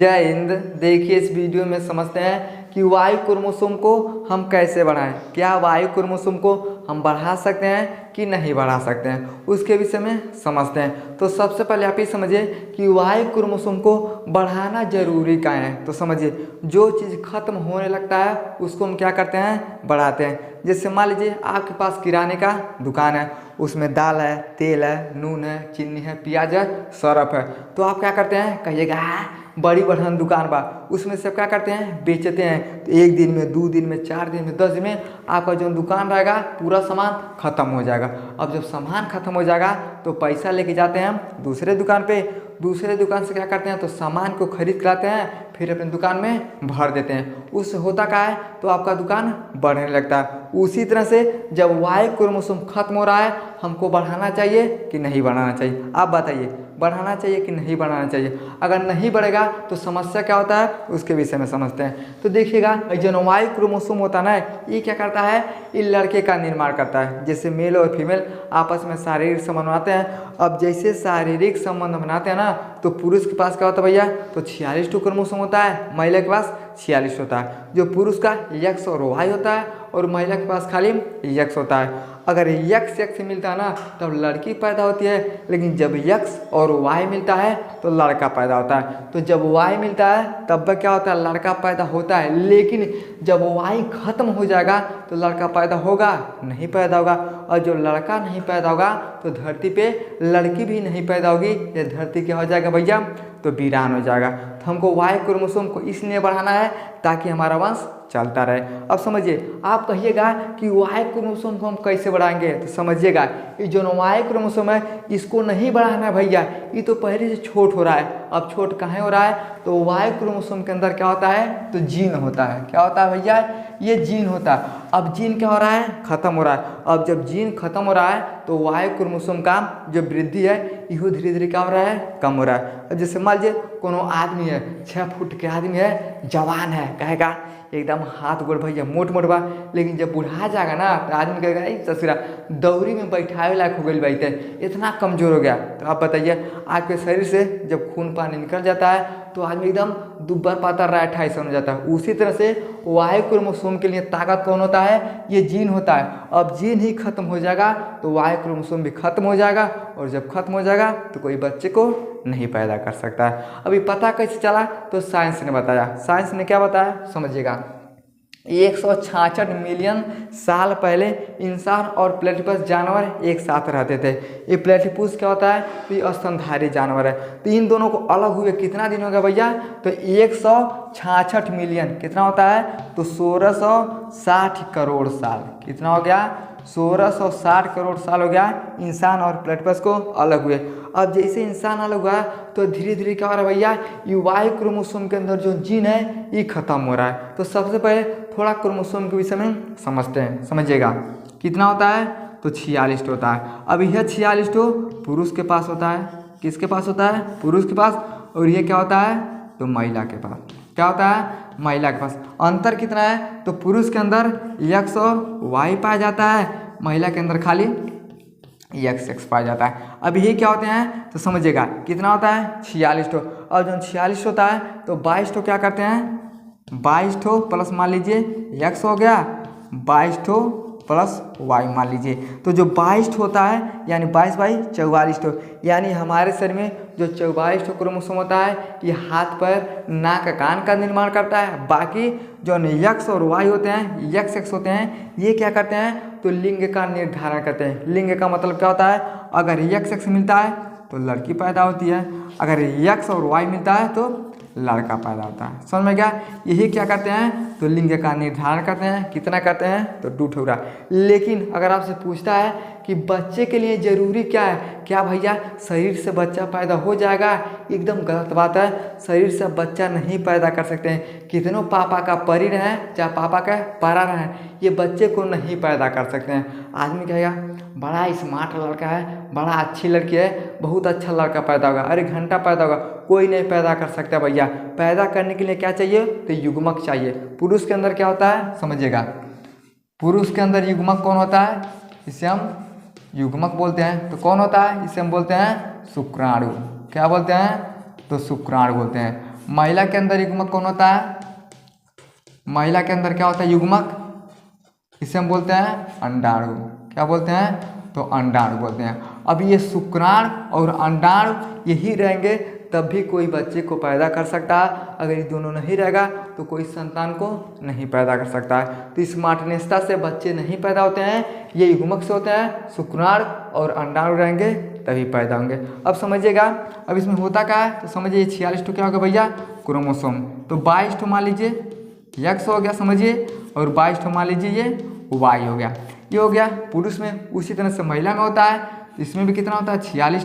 जय हिंद। देखिए इस वीडियो में समझते हैं कि वायु क्रोमोसोम को हम कैसे बढ़ाएं। क्या वायु क्रोमोसोम को हम बढ़ा सकते हैं कि नहीं बढ़ा सकते हैं, उसके विषय में समझते हैं। तो सबसे पहले आप ये समझिए कि वायु क्रोमोसोम को बढ़ाना जरूरी क्या है। तो समझिए, जो चीज़ खत्म होने लगता है उसको हम क्या करते हैं, बढ़ाते हैं। जैसे मान लीजिए आपके पास किराने का दुकान है, उसमें दाल है, तेल है, नून है, चीनी है, प्याज है, सरफ है। तो आप क्या करते हैं, कहिएगा बड़ी बढ़न दुकान बा, उसमें सब क्या करते हैं, बेचते हैं। तो 1 दिन में, 2 दिन में, 4 दिन में, 10 दिन में आपका जो दुकान रहेगा पूरा सामान खत्म हो जाएगा। अब जब सामान खत्म हो जाएगा तो पैसा लेके जाते हैं हम दूसरे दुकान पे। दूसरे दुकान से क्या करते हैं, तो सामान को खरीद कर लाते हैं, फिर अपनी दुकान में भर देते हैं। उससे होता क्या है, तो आपका दुकान बढ़ने लगता है। उसी तरह से जब वाई क्रोमोसोम खत्म हो रहा है, हमको बढ़ाना चाहिए कि नहीं बढ़ाना चाहिए? आप बताइए, बढ़ाना चाहिए कि नहीं बढ़ाना चाहिए? अगर नहीं बढ़ेगा तो समस्या क्या होता है, उसके विषय में समझते हैं। तो देखिएगा, जो वाई क्रोमोसोम होता है ना, ये क्या करता है, ये लड़के का निर्माण करता है। जैसे मेल और फीमेल आपस में शारीरिक संबंध बनाते हैं। अब जैसे शारीरिक संबंध बनाते हैं ना, तो पुरुष के पास क्या होता है भैया, तो 46 क्रोमोसोम होता है, महिला के पास 46 होता है। जो पुरुष का एक्स और वाई होता है और महिला के पास खाली एक्स होता है। अगर एक्स एक्स मिलता है ना, तब लड़की पैदा होती है, लेकिन जब एक्स और वाई मिलता है तो लड़का पैदा होता है। तो जब वाई मिलता है तब क्या होता है, लड़का पैदा होता है। लेकिन जब वाई खत्म हो जाएगा तो लड़का पैदा होगा नहीं, पैदा होगा। और जो लड़का नहीं पैदा होगा तो धरती पे लड़की भी नहीं पैदा होगी। ये धरती क्या हो जाएगा भैया, तो वीरान हो जाएगा। तो हमको वाई क्रोमोसोम को इसलिए बढ़ाना है ताकि हमारा वंश चलता रहे। अब समझिए, आप कहिएगा कि वाई क्रोमोसोम को हम कैसे बढ़ाएंगे? तो समझिएगा, ये जो वाई क्रोमोसोम है इसको नहीं बढ़ाना है भैया, ये तो पहले से छोट हो रहा है। अब छोट कहाँ हो रहा है, तो वाई क्रोमोसोम के अंदर क्या होता है, तो जीन होता है। क्या होता है भैया, ये जीन होता है। अब जीन क्या हो रहा है, खत्म हो रहा है। अब जब जीन खत्म हो रहा है तो वाई क्रोमोसोम का जो वृद्धि है यह धीरे धीरे क्या हो रहा है, कम हो रहा है। अब जैसे मान लीजिए कोनो आदमी है, 6 फुट के आदमी है, जवान है, कहेगा एकदम हाथ गोड़ भैया मोट मोट बा। लेकिन जब बुढ़ा जाएगा ना तो आदमी कहेगा ससुरा दौरी में बैठावे लायक हो गई बैठे, इतना कमजोर हो गया। तो आप बताइए, आपके शरीर से जब खून पानी निकल जाता है तो आदमी एकदम दुब्बर पातर राठा ऐसा हो जाता है। उसी तरह से वायु क्रोमोसोम के लिए ताकत कौन होता है, ये जीन होता है। अब जीन ही खत्म हो जाएगा तो वायु क्रोमोसोम भी खत्म हो जाएगा, और जब खत्म हो जाएगा तो कोई बच्चे को नहीं पैदा कर सकता है। अभी पता कैसे चला, तो साइंस ने बताया। साइंस ने क्या बताया, समझिएगा। 166 मिलियन साल पहले इंसान और प्लेटिपस जानवर एक साथ रहते थे। ये प्लेटिपस क्या होता है, तो ये स्तनधारी जानवर है। तो इन दोनों को अलग हुए कितना दिन हो गया भैया, तो 166 मिलियन कितना होता है, तो 1660 करोड़ साल। कितना हो गया, 1660 करोड़ साल हो गया इंसान और प्लेटिपस को अलग हुए। अब जैसे इंसान अलग हुआ तो धीरे धीरे क्या हो रहा है भैया, ये वाई क्रोमोसोम के अंदर जो जीन है ये खत्म हो रहा है। तो सबसे पहले थोड़ा क्रोमोसोम के विषय में समझते हैं। समझिएगा, कितना होता है, तो 46 होता है। अब यह 46 पुरुष के पास होता है। किसके पास होता है, पुरुष के पास। और ये क्या होता है, तो महिला के पास। क्या होता है, महिला के पास। अंतर कितना है, तो पुरुष के अंदर एक्स और वाई पाया जाता है, महिला के अंदर खाली एक्स एक्स पाया जाता है। अब ये क्या होते हैं, तो समझिएगा कितना होता है, 46। और जो 46 होता है तो 22 क्या करते हैं, 22 प्लस मान लीजिए एक्स हो गया, 22 प्लस वाई मान लीजिए। तो जो 22 होता है यानी 22 बाई 44, यानी हमारे शरीर में जो 44 क्रोमोसोम होता है ये हाथ पैर नाक कान का निर्माण करता है। बाकी जो एक्स और वाई होते हैं, एक्स एक्स होते हैं, ये क्या करते हैं, तो लिंग का निर्धारण करते हैं। लिंग का मतलब क्या होता है, अगर एक्स एक्स मिलता है तो लड़की पैदा होती है, अगर एक्स और वाई मिलता है तो लड़का पैदा होता है। समझ में गया, यही क्या करते हैं, तो लिंग का निर्धारण करते हैं। कितना करते हैं, तो 2 ठोरा। लेकिन अगर आपसे पूछता है कि बच्चे के लिए ज़रूरी क्या है, क्या भैया शरीर से बच्चा पैदा हो जाएगा, एकदम गलत बात है। शरीर से बच्चा नहीं पैदा कर सकते हैं। कितनों पापा का परी रहें चाहे पापा का परा रहें, ये बच्चे को नहीं पैदा कर सकते हैं। आदमी कहेगा बड़ा स्मार्ट लड़का है, बड़ा अच्छी लड़की है, बहुत अच्छा लड़का पैदा होगा, अरे घंटा पैदा होगा, कोई नहीं पैदा कर सकता भैया। पैदा करने के लिए क्या चाहिए, तो युग्मक चाहिए। पुरुष के अंदर क्या होता है, समझिएगा, पुरुष के अंदर युग्मक कौन होता है, इसे हम युग्मक बोलते हैं। तो कौन होता है, इसे हम बोलते हैं शुक्राणु। क्या बोलते हैं, तो शुक्राणु बोलते हैं। महिला के अंदर युग्मक कौन होता है? महिला के अंदर क्या होता है? युग्मक। इसे हम बोलते हैं अंडाणु। क्या बोलते हैं? तो अंडाणु बोलते हैं। अब ये शुक्राणु और अंडाणु यही रहेंगे तब भी कोई बच्चे को पैदा कर सकता है। अगर ये दोनों नहीं रहेगा तो कोई संतान को नहीं पैदा कर सकता है। तो स्मार्टनेसता से बच्चे नहीं पैदा होते हैं, ये युग्मक से होते हैं। शुक्राणु और अंडाणु रहेंगे तभी पैदा होंगे। अब समझिएगा, अब इसमें होता क्या है तो समझिए 46 क्या होगा भैया? क्रोमोसोम। तो 22 मान लीजिए एक्स हो गया, समझिए, और 22 मान लीजिए ये वाई हो गया। ये हो गया पुरुष में। उसी तरह से महिला में होता है, इसमें भी कितना होता है? 46।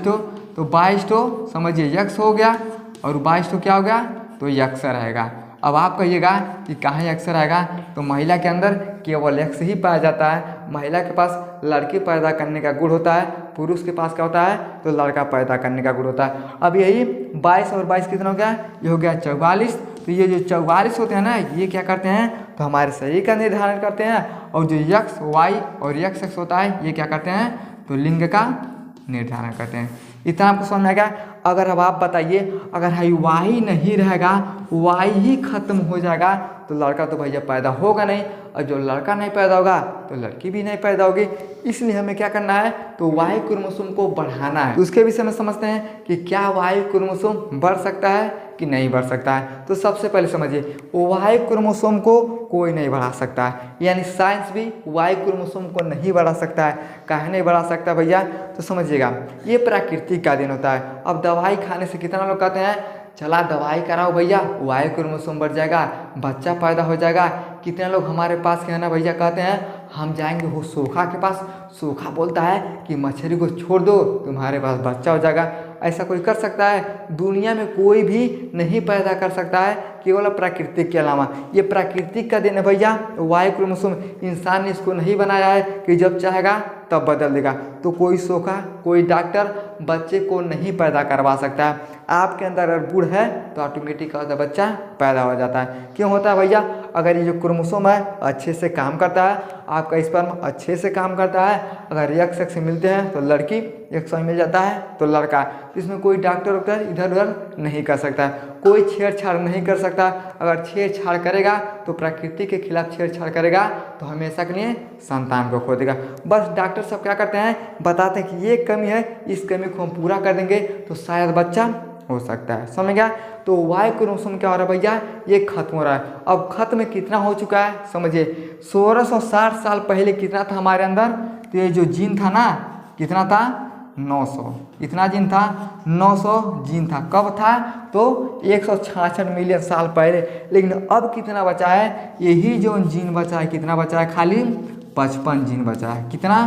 तो 22 समझिए एक्स हो गया और 22 क्या हो गया? तो एक्स रहेगा। अब आप कहिएगा कि कहाँ एक्स रहेगा? तो महिला के अंदर केवल एक्स ही पाया जाता है। महिला के पास लड़की पैदा करने का गुण होता है, पुरुष के पास क्या होता है? तो लड़का पैदा करने का गुण होता है। अब यही 22 और 22 कितना हो गया? ये हो गया 44। तो ये जो 44 होते हैं ना, ये क्या करते हैं? तो हमारे शरीर का निर्धारण करते हैं। और जो एक्स वाई और एक्स एक्स होता है, ये क्या करते हैं? तो लिंग का निर्धारण करते हैं। इतना आपको समझ में आएगा। अगर अब आप बताइए, अगर हाई वाई नहीं रहेगा, वाई ही खत्म हो जाएगा, तो लड़का तो भैया पैदा होगा नहीं। और जो लड़का नहीं पैदा होगा तो लड़की भी नहीं पैदा होगी। इसलिए हमें क्या करना है? तो वाई क्रोमोसोम को बढ़ाना है। तो उसके विषय में समझते हैं कि क्या वाई क्रोमोसोम बढ़ सकता है कि नहीं बढ़ सकता है। तो सबसे पहले समझिए, वाई क्रोमोसोम को कोई नहीं बढ़ा सकता है, यानी साइंस भी वाई क्रोमोसोम को नहीं बढ़ा सकता है। काहे नहीं बढ़ा सकता भैया? तो समझिएगा, ये प्राकृतिक का दिन होता है। अब दवाई खाने से कितना लोग कहते हैं चला दवाई कराओ भैया, वाई क्रोमोसोम बढ़ जाएगा, बच्चा पैदा हो जाएगा। कितने लोग हमारे पास के है ना भैया कहते हैं हम जाएंगे वो सोखा के पास, सोखा बोलता है कि मछली को छोड़ दो तुम्हारे पास बच्चा हो जाएगा। ऐसा कोई कर सकता है? दुनिया में कोई भी नहीं पैदा कर सकता है, केवल प्राकृतिक के अलावा। ये प्राकृतिक का दिन है भैया, वाई क्रोमोसोम। इंसान ने इसको नहीं बनाया है कि जब चाहेगा तब बदल देगा। तो कोई सोखा, कोई डॉक्टर बच्चे को नहीं पैदा करवा सकता है। आपके अंदर अगर गुण है तो ऑटोमेटिक बच्चा पैदा हो जाता है। क्यों होता है भैया? अगर ये जो क्रोमोसोम है अच्छे से काम करता है, आपका स्पर्म अच्छे से काम करता है, अगर एक्स एक्स मिलते हैं तो लड़की, एक्स वाई मिल जाता है तो लड़का। इसमें कोई डॉक्टर वॉक्टर इधर उधर नहीं कर सकता, कोई छेड़छाड़ नहीं कर सकता। अगर छेड़छाड़ करेगा तो प्रकृति के खिलाफ छेड़छाड़ करेगा तो हमेशा के लिए संतान को खो देगा। बस डॉक्टर सब क्या करते हैं, बताते हैं कि ये कमी है, इस कमी को हम पूरा कर देंगे तो शायद बच्चा हो सकता है। समझ गया? तो वाई क्रोमोसोम क्या हो रहा है भैया? ये खत्म हो रहा है। अब खत्म कितना हो चुका है समझिए, 1660 साल पहले कितना था हमारे अंदर? तो ये जो जीन था ना, कितना था? 900। इतना जीन था, 900 जीन था। कब था? तो 166 मिलियन साल पहले। लेकिन अब कितना बचा है? यही जो जीन बचा है, कितना बचा है? खाली 55 जीन बचा है। कितना?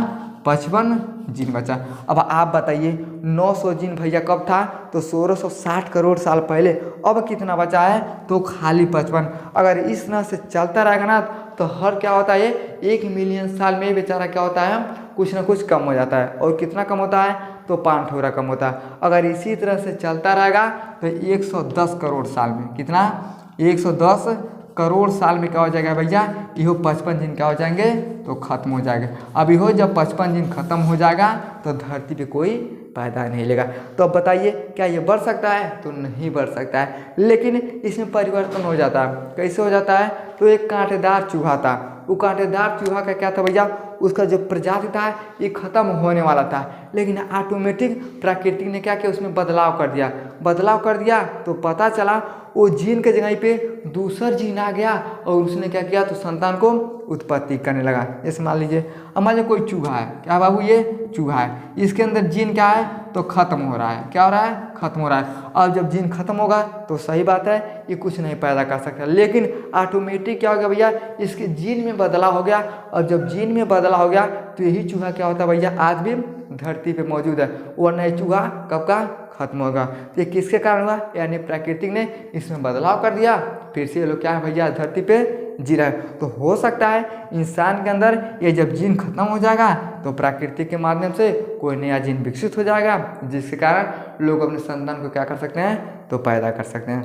55 जीन बचा। अब आप बताइए 900 जीन भैया कब था? तो 1660 करोड़ साल पहले। अब कितना बचा है? तो खाली 55। अगर इस तरह से चलता रहेगा ना तो हर क्या होता है, 1 मिलियन साल में बेचारा क्या होता है, कुछ ना कुछ कम हो जाता है। और कितना कम होता है? तो 5 ठोरा कम होता है। अगर इसी तरह से चलता रहेगा तो 110 करोड़ साल में, कितना? 110 करोड़ साल में क्या हो जाएगा भैया? इहो 55 दिन क्या हो जाएंगे? तो खत्म हो जाएगा। अब इहो जब 55 दिन खत्म हो जाएगा तो धरती पे कोई पैदा नहीं लेगा। तो अब बताइए क्या ये बढ़ सकता है? तो नहीं बढ़ सकता है। लेकिन इसमें परिवर्तन हो जाता है। कैसे हो जाता है? तो एक कांटेदार चूहा था, वो कांटेदार चूहा का क्या था भैया? उसका जो प्रजाति था ये खत्म होने वाला था। लेकिन ऑटोमेटिक प्रकृति ने क्या किया? उसमें बदलाव कर दिया। बदलाव कर दिया तो पता चला वो जीन के जगह पे दूसरा जीन आ गया और उसने क्या किया? तो संतान को उत्पत्ति करने लगा। जैसे मान लीजिए हमारे कोई चूहा है, क्या बाबू? ये चूहा है, इसके अंदर जीन क्या है? तो खत्म हो रहा है। क्या हो रहा है? खत्म हो रहा है। अब जब जीन खत्म होगा तो सही बात है, ये कुछ नहीं पैदा कर सकता। लेकिन ऑटोमेटिक क्या हो गया भैया? इसके जीन में बदलाव हो गया। और जब जीन में बदलाव हो गया तो यही चूहा क्या होता है भैया? आज भी धरती पे मौजूद है। वरना ये चूहा कब का खत्म होगा। तो ये किसके कारण हुआ? यानी प्रकृति ने इसमें बदलाव कर दिया, फिर से ये लोग क्या है भैया? धरती पे जी रहा है। तो हो सकता है इंसान के अंदर ये जब जीन खत्म हो जाएगा तो प्रकृति के माध्यम से कोई नया जीन विकसित हो जाएगा, जिसके कारण लोग अपने संतान को क्या कर सकते हैं? तो पैदा कर सकते हैं।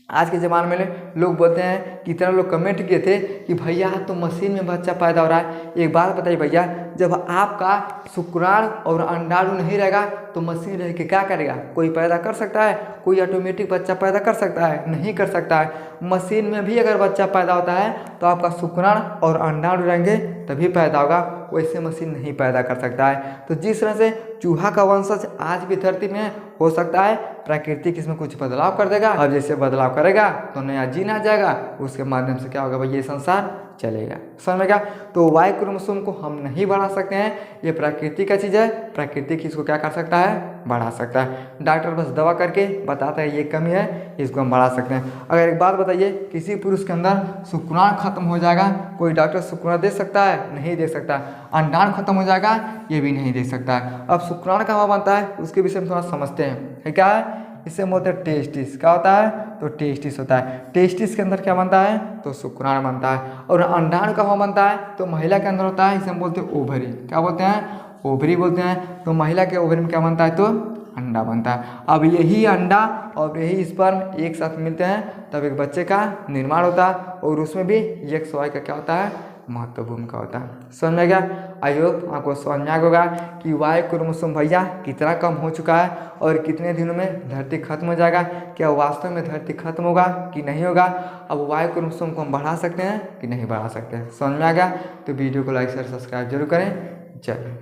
आज के ज़माने में लोग बोलते हैं, कितना लोग कमेंट किए थे कि भैया तो मशीन में बच्चा पैदा हो रहा है। एक बात बताइए भैया, जब आपका शुक्राणु और अंडाणु नहीं रहेगा तो मशीन रह के क्या करेगा? कोई पैदा कर सकता है? कोई ऑटोमेटिक बच्चा पैदा कर सकता है? नहीं कर सकता है। मशीन में भी अगर बच्चा पैदा होता है तो आपका शुक्राणु और अंडाणु रहेंगे तभी पैदा होगा, वैसे मशीन नहीं पैदा कर सकता है। तो जिस तरह से चूहा का वंशज आज भी धरती में हो सकता है, प्राकृतिक इसमें कुछ बदलाव कर देगा, और जैसे बदलाव करेगा तो नया जीन आ जाएगा, उसके माध्यम से क्या होगा भाई, ये संसार चलेगा। समझ में क्या? तो वाई क्रोमोसोम को हम नहीं बढ़ा सकते हैं, ये प्राकृतिक का चीज़ है, प्राकृतिक इसको क्या कर सकता है? बढ़ा सकता है। डॉक्टर बस दवा करके बताता है ये कमी है, इसको हम बढ़ा सकते हैं। अगर एक बात बताइए, किसी पुरुष के अंदर शुक्राणु खत्म हो जाएगा, कोई डॉक्टर शुक्राणु दे सकता है? नहीं दे सकता। अंडाणु खत्म हो जाएगा, ये भी नहीं दे सकता है। अब शुक्राणु कहाँ बनता है उसके विषय में थोड़ा समझते हैं। क्या है? इससे बोलते हैं टेस्टिस। क्या होता है? तो टेस्टिस होता है। टेस्टिस के अंदर क्या बनता है? तो शुक्राणु बनता है। और अंडाणु कहाँ बनता है? तो महिला के अंदर होता है, इसे हम बोलते हैं ओवरी। क्या बोलते हैं? ओवरी बोलते हैं। तो महिला के ओवरी में क्या बनता है? तो अंडा बनता है। अब यही अंडा और यही स्पर्म एक साथ मिलते हैं तब एक बच्चे का निर्माण होता है, और उसमें भी एक्स वाई का क्या होता है? महत्व भूमिका होता है। समझ में गया? आई होप आपको समझ में आ गया होगा कि वाई क्रोमोसोम भैया कितना कम हो चुका है और कितने दिनों में धरती खत्म हो जाएगा। क्या वास्तव में धरती खत्म होगा कि नहीं होगा? अब वाई क्रोमोसोम को हम बढ़ा सकते हैं कि नहीं बढ़ा सकते हैं? समझ में आ गया? तो वीडियो को लाइक शेयर सब्सक्राइब जरूर करें। चलिए।